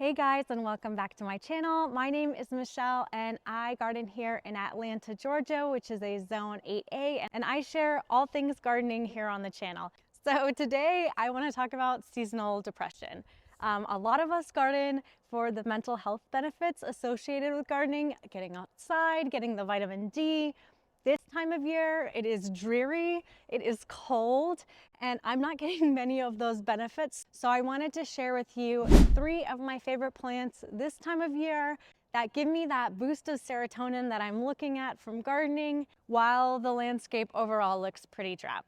Hey guys, and welcome back to my channel. My name is Michelle and I garden here in Atlanta, Georgia, which is a zone 8A, and I share all things gardening here on the channel. So today I want to talk about seasonal depression. A lot of us garden for the mental health benefits associated with gardening, getting outside, getting the vitamin D. This time of year, it is dreary, it is cold, and I'm not getting many of those benefits. So I wanted to share with you 3 of my favorite plants this time of year that give me that boost of serotonin that I'm looking at from gardening while the landscape overall looks pretty drab.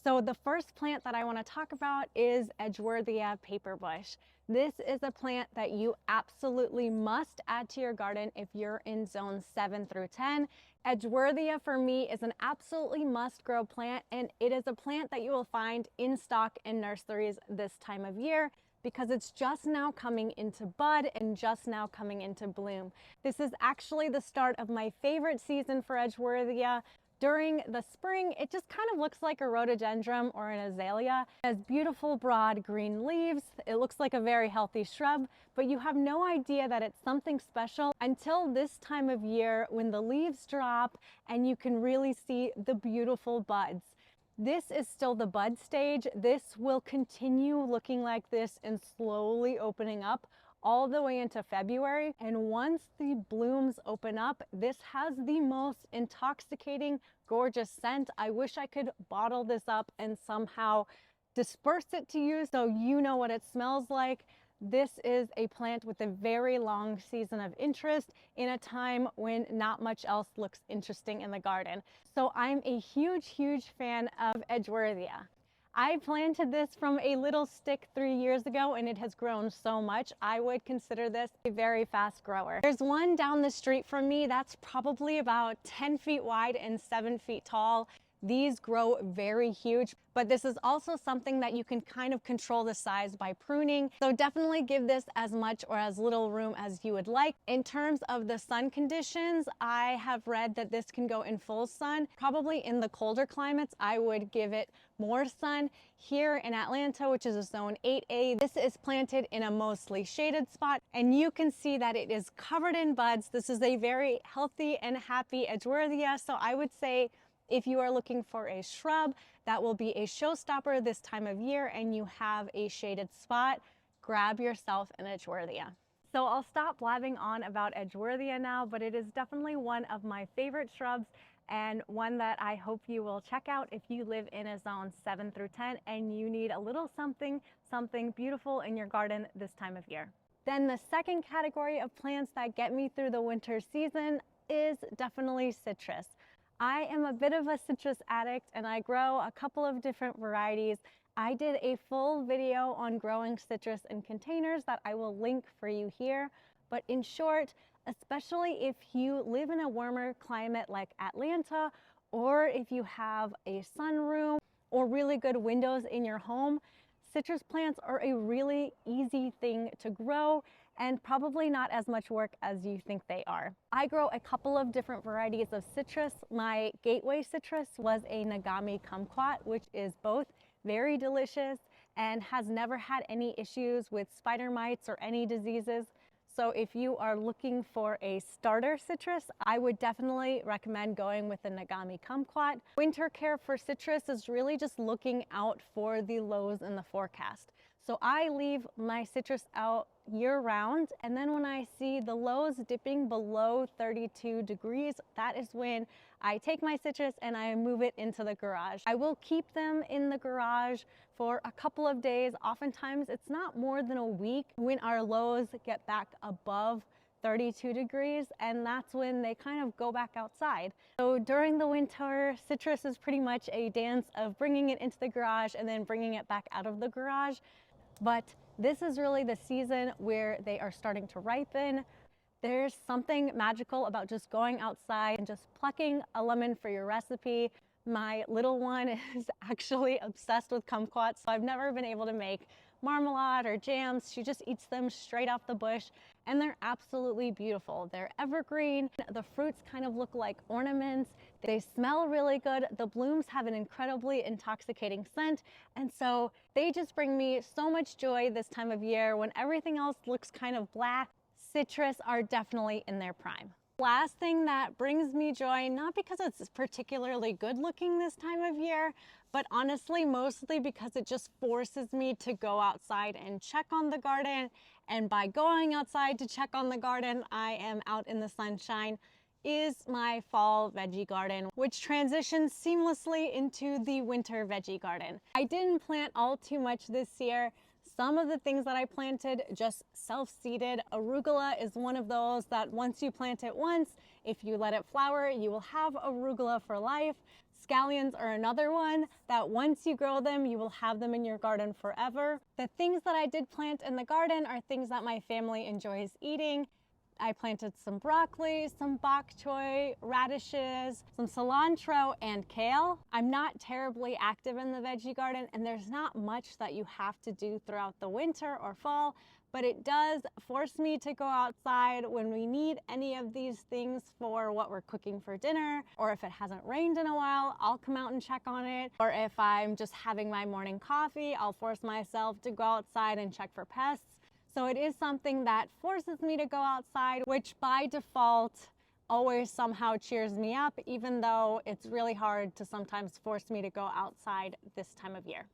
So the first plant that I want to talk about is Edgeworthia paperbush. This is a plant that you absolutely must add to your garden if you're in zones 7 through 10. Edgeworthia for me is an absolutely must grow plant, and it is a plant that you will find in stock in nurseries this time of year because it's just now coming into bud and just now coming into bloom. This is actually the start of my favorite season for Edgeworthia. During the spring, it just kind of looks like a rhododendron or an azalea. It has beautiful broad green leaves. It looks like a very healthy shrub, but you have no idea that it's something special until this time of year when the leaves drop and you can really see the beautiful buds. This is still the bud stage. This will continue looking like this and slowly opening up all the way into February. And once the blooms open up, this has the most intoxicating, gorgeous scent. I wish I could bottle this up and somehow disperse it to you so you know what it smells like. This is a plant with a very long season of interest in a time when not much else looks interesting in the garden. So I'm a huge fan of Edgeworthia. I planted this from a little stick 3 years ago and it has grown so much. I would consider this a very fast grower. There's one down the street from me that's probably about 10 feet wide and 7 feet tall. These grow very huge, but this is also something that you can kind of control the size by pruning. So definitely give this as much or as little room as you would like. In terms of the sun conditions, I have read that this can go in full sun. Probably in the colder climates, I would give it more sun. Here in Atlanta, which is a zone 8A, this is planted in a mostly shaded spot, and you can see that it is covered in buds. This is a very healthy and happy Edgeworthia, so I would say if you are looking for a shrub that will be a showstopper this time of year and you have a shaded spot, grab yourself an Edgeworthia. So I'll stop blabbing on about Edgeworthia now, but it is definitely one of my favorite shrubs and one that I hope you will check out if you live in a zone 7 through 10 and you need a little something beautiful in your garden this time of year. Then the second category of plants that get me through the winter season is definitely citrus. I am a bit of a citrus addict and I grow a couple of different varieties. I did a full video on growing citrus in containers that I will link for you here. But in short, especially if you live in a warmer climate like Atlanta, or if you have a sunroom or really good windows in your home, citrus plants are a really easy thing to grow and probably not as much work as you think they are. I grow a couple of different varieties of citrus. My gateway citrus was a Nagami kumquat, which is both very delicious and has never had any issues with spider mites or any diseases. So if you are looking for a starter citrus, I would definitely recommend going with the Nagami kumquat. Winter care for citrus is really just looking out for the lows in the forecast. So I leave my citrus out year round, and then when I see the lows dipping below 32 degrees, that is when I take my citrus and I move it into the garage. I will keep them in the garage for a couple of days. Oftentimes it's not more than a week when our lows get back above 32 degrees, and that's when they kind of go back outside. So during the winter, citrus is pretty much a dance of bringing it into the garage and then bringing it back out of the garage. But this is really the season where they are starting to ripen. There's something magical about just going outside and just plucking a lemon for your recipe. My little one is actually obsessed with kumquats, so I've never been able to make marmalade or jams. She just eats them straight off the bush, and they're absolutely beautiful. They're evergreen. The fruits kind of look like ornaments. They smell really good. The blooms have an incredibly intoxicating scent. And so they just bring me so much joy this time of year when everything else looks kind of blah. Citrus are definitely in their prime. Last thing that brings me joy, not because it's particularly good looking this time of year, but honestly, mostly because it just forces me to go outside and check on the garden. And by going outside to check on the garden, I am out in the sunshine, is my fall veggie garden, which transitions seamlessly into the winter veggie garden. I didn't plant all too much this year. Some of the things that I planted just self-seeded. Arugula is one of those that once you plant it once, if you let it flower, you will have arugula for life. Scallions are another one that once you grow them, you will have them in your garden forever. The things that I did plant in the garden are things that my family enjoys eating. I planted some broccoli, some bok choy, radishes, some cilantro, and kale. I'm not terribly active in the veggie garden, and there's not much that you have to do throughout the winter or fall, but it does force me to go outside when we need any of these things for what we're cooking for dinner, or if it hasn't rained in a while, I'll come out and check on it. Or if I'm just having my morning coffee, I'll force myself to go outside and check for pests. So it is something that forces me to go outside, which by default always somehow cheers me up, even though it's really hard to sometimes force me to go outside this time of year.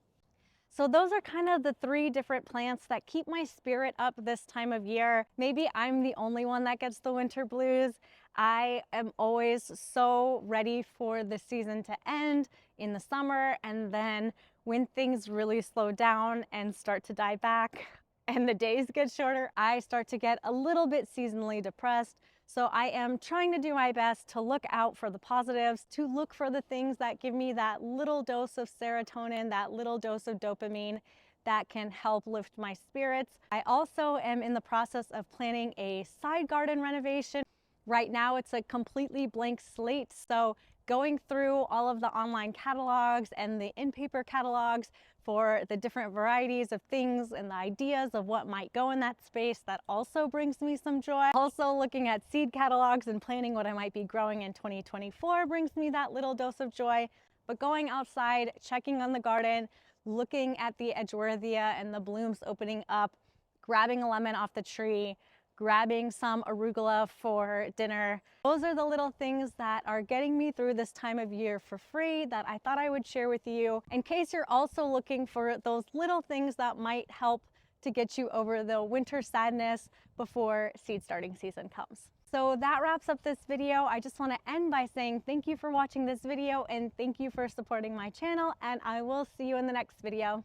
So those are kind of the 3 different plants that keep my spirit up this time of year. Maybe I'm the only one that gets the winter blues. I am always so ready for the season to end in the summer, and then when things really slow down and start to die back, and the days get shorter, I start to get a little bit seasonally depressed. So I am trying to do my best to look out for the positives, to look for the things that give me that little dose of serotonin, that little dose of dopamine that can help lift my spirits. I also am in the process of planning a side garden renovation. Right now it's a completely blank slate, so going through all of the online catalogs and the in-paper catalogs for the different varieties of things and the ideas of what might go in that space, that also brings me some joy. Also looking at seed catalogs and planning what I might be growing in 2024 brings me that little dose of joy. But going outside, checking on the garden, looking at the Edgeworthia and the blooms opening up, grabbing a lemon off the tree, grabbing some arugula for dinner. Those are the little things that are getting me through this time of year for free that I thought I would share with you, in case you're also looking for those little things that might help to get you over the winter sadness before seed starting season comes. So that wraps up this video. I just want to end by saying thank you for watching this video and thank you for supporting my channel, and I will see you in the next video.